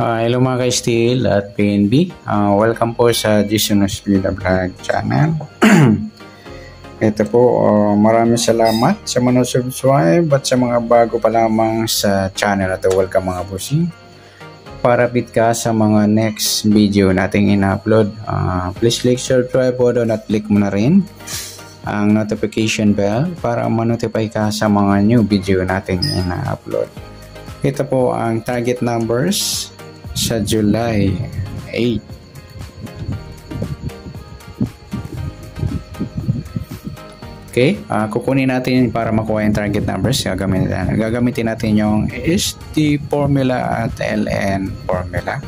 Hello mga ka-Steel at PNB. Welcome po sa Jason Vlog channel. Ito po, maraming salamat sa mga subscribe at sa mga bago pa lamang sa channel na ito. Welcome mga bossing. Para update ka sa mga next video nating ina-upload, please click subscribe po doon at click mo na rin ang notification bell para ma-notify ka sa mga new video nating ina-upload. Ito po ang target numbers sa July 8. Okay, kukunin natin para makuha yung target numbers. Gagamitin natin yung SD formula at LN formula.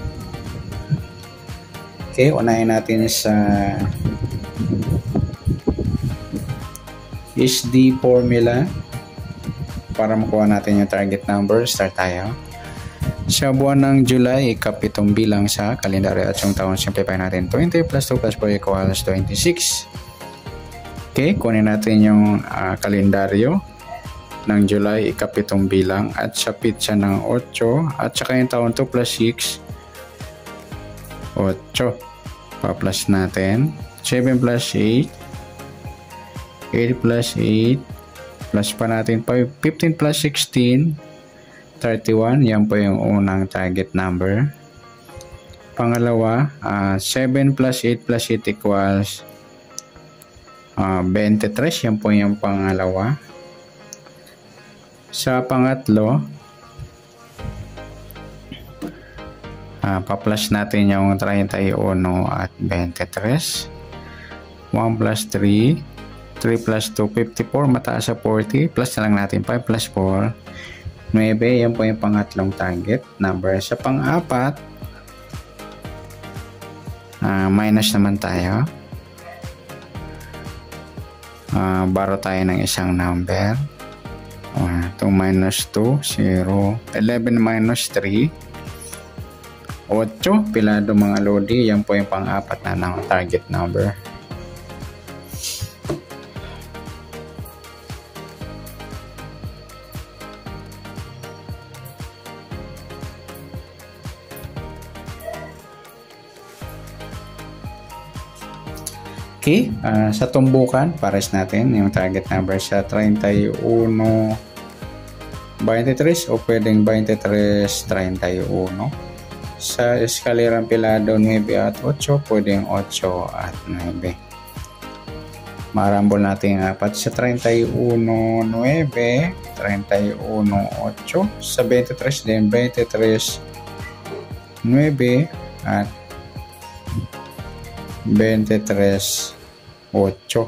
Okay, unahin natin sa SD formula para makuha natin yung target number. Start tayo. Sa buwan ng July, ikapitong bilang sa kalendaryo at yung taon, simplify natin. 20 plus 2 plus 4 equals 26. Okay, kunin natin yung kalendaryo ng July, ikapitong bilang at sa pitsa ng 8 at saka yung taon 2 plus 6, 8. Pa-plus natin. 7 plus 8, 8 plus 8, plus pa natin 15 plus 16, 31. Yan po yung unang target number. Pangalawa, 7 plus 8 plus 8 equals 23. Yan po yung pangalawa. Sa pangatlo, pa-plus natin yung 31 at 23. 1 plus 3, 3 plus 2, 54. Mataas sa 40. Plus na lang natin 5 plus 4, 9. Yan po yung pangatlong target number. Sa pang-apat, minus naman tayo. Baro tayo ng isang number. 2 minus 2, 0. 11 minus 3, 8. Pilado mga lodi. Yan po yung pang-apat na ng target number. Okay, sa tumbukan, pares natin yung target number sa 31, 23 o pwedeng 23, 31. Sa eskalirang pilado 9 at 8, pwedeng 8 at 9. Marambol natin yung 4 sa 31, 9, 31, 8. Sa 23 din, 23, 9 at 23, 8.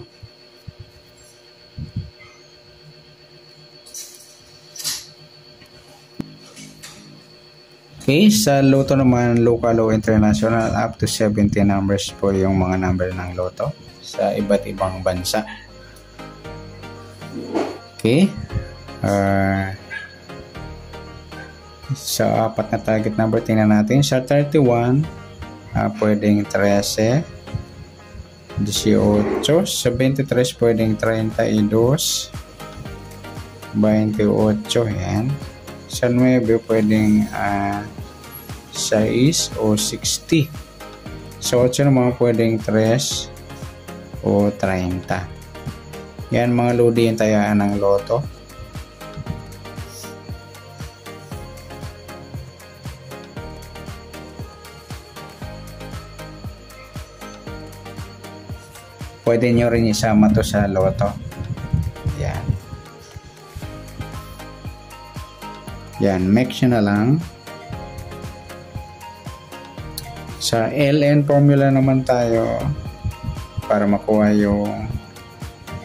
Okay, sa loto naman, local o international, up to 70 numbers po yung mga number ng loto sa iba't ibang bansa. Okay, sa apat na target number, tingnan natin. Sa 31, pwedeng 13, 18. Sa 23, pwedeng 32, 28. Yan. Sa 9, pwedeng 6 o 60. Sa 8 naman, pwedeng 3 o 30. Yan mga lodi yung tayaan ng loto. Pwede nyo rin isama to sa loto. Yan. Yan, mix nyo na lang. Sa LN formula naman tayo para makuha yung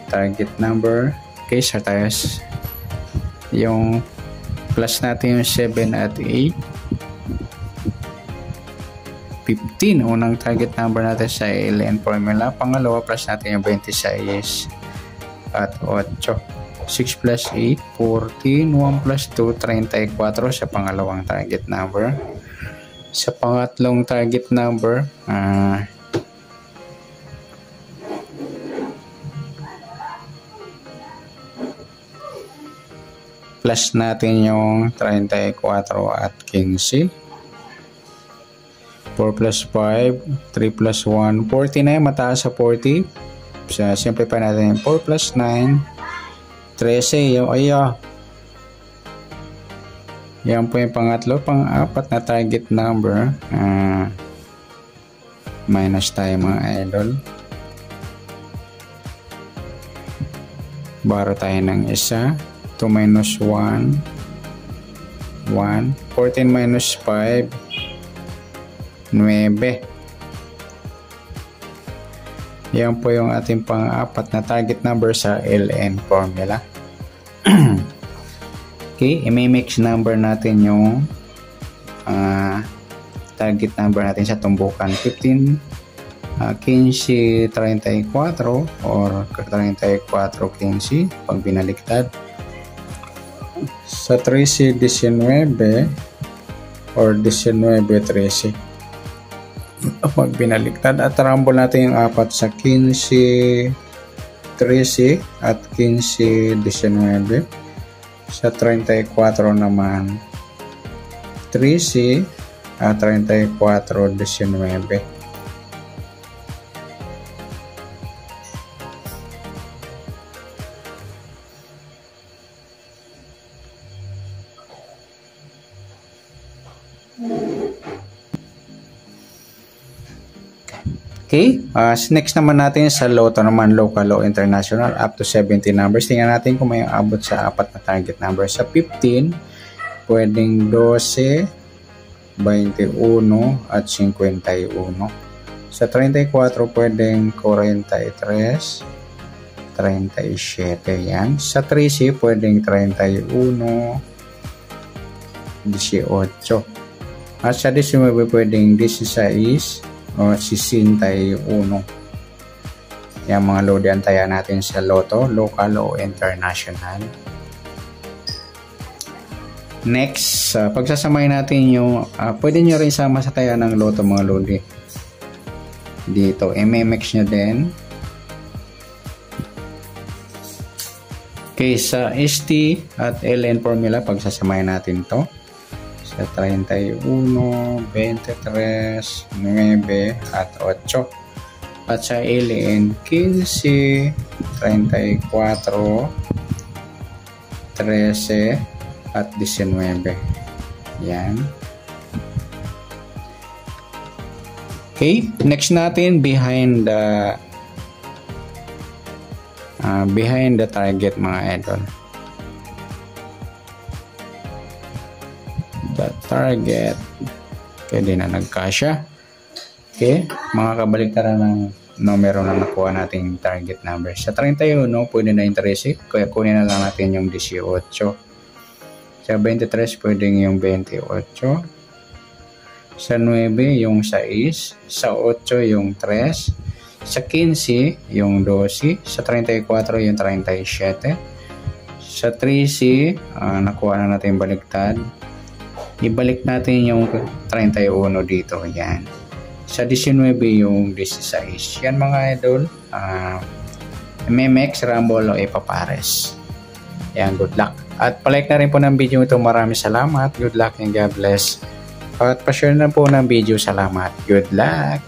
target number. Okay, sa tayo yung plus natin yung 7 at 8. 15, unang target number natin sa LN formula. Pangalawa, plus natin yung 26 at 8. 6 plus 8, 14. 1 plus 2, 34 sa pangalawang target number. Sa pangatlong target number, plus natin yung 34 at 15. 4 plus 5, 3 plus 1, 49, mataas sa 40. So, simplify natin. 4 plus 9, 13. Yung, yan po yung pangatlo. Pang-apat na target number. Minus tayo mga idol. Baro tayo ng isa. 2 minus 1, 1. 14 minus 5, 9. Yan po yung ating pang-apat na target number sa LN formula. Okay, i-mix number natin yung target number natin sa tumbukan. 15, 15, 34 or 34, 15 pag binaliktad. Sa 13, 19 or 19, 13 pag binaliktad. At rumble natin yung apat sa 15, 13 at 15, 19. Sa 34 naman 13 at 34, 19. Okay, next naman natin sa Lotto naman, local o international, up to 70 numbers. Tingnan natin kung may abot sa apat na target numbers. Sa 15, pwedeng 12, 21 at 51. Sa 34, pwedeng 43, 37. Yan. Sa 13, pwedeng 31, 18. At sa 19, pwedeng 16, o 61. Yan mga lodi antayan natin sa Lotto, local o international. Next, pagsasamahin natin yung pwede nyo rin sama sa taya ng Lotto mga lodi. Dito, MMX nyo din. Okay, sa ST at LN formula, pagsasamahin natin to. Sa 31, 23, 9 at 8. At sa LN 15, 34, 13 at 19. Yan. Okay, next natin behind the target mga idol. The target. Okay, di na nagkasya. Okay, mga kabaliktaran ng numero na nakuha nating target number. Sa 31, pwede na yung 13. Kaya kunin na lang natin yung 18. Sa 23, pwedeng yung 28. Sa 9, yung 6. Sa 8, yung 3. Sa 15, yung 12. Sa 34, yung 37. Sa 13, nakuha na natin yung baliktad. Ibalik natin yung 31 dito. Yan. Sa 19 yung 16. Yan mga idol. MMX, Rumble o Ipapares. Yan, good luck. At palike na rin po ng video ito. Maraming salamat. Good luck and God bless. At pa-share na po ng video. Salamat. Good luck.